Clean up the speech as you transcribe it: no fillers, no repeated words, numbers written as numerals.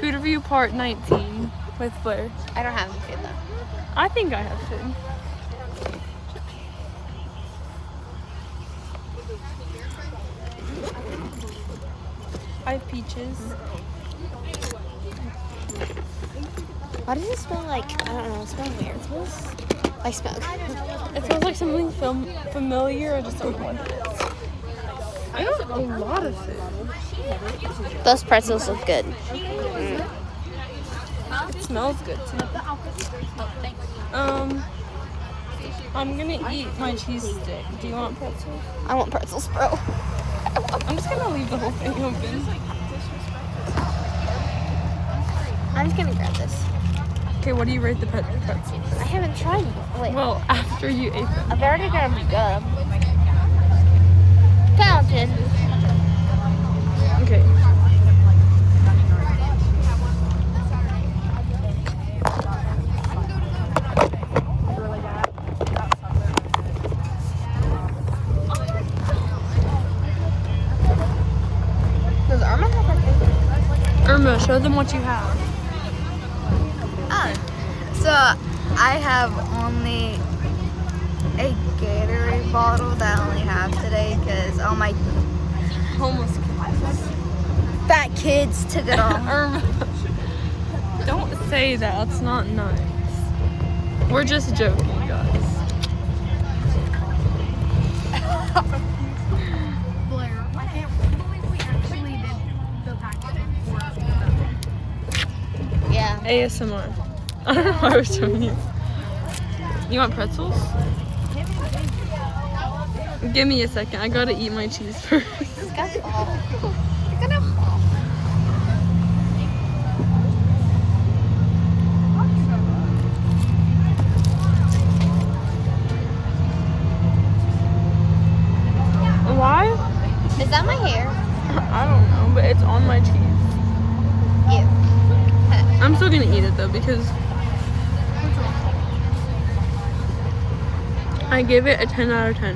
Food review part 19 with Blair. I don't have any food though. I think I have food. I have peaches. Why does it smell like, I don't know, it smells weird. It smells like smoke. It smells like something familiar. I just don't know what it is. I got a lot of food. Those pretzels look good. It smells good too. I'm gonna eat my cheese stick. Do you want pretzels? I want pretzels, bro. I'm just gonna leave the whole thing open. I'm just gonna grab this. Okay, what do you rate the pretzels? I haven't tried them. Wait, Well, after you ate them. I've already grabbed gum. Fountain. Okay. Does Irma have her food? Irma, show them what you have. So I have only a Gatorade bottle that I only have today because all my Homeless kids. fat kids took it all. Irma. Don't say that. That's not nice. We're just joking, guys. Blair, I can't believe we actually did the packaging for Yeah. ASMR. I don't know why I was showing you. You want pretzels? Give me a second. I gotta eat my cheese first. It's gonna fall. It's gonna fall. Why? Is that my hair? I don't know, but it's on my cheese. Ew. I'm still gonna eat it though because I gave it a 10 out of 10.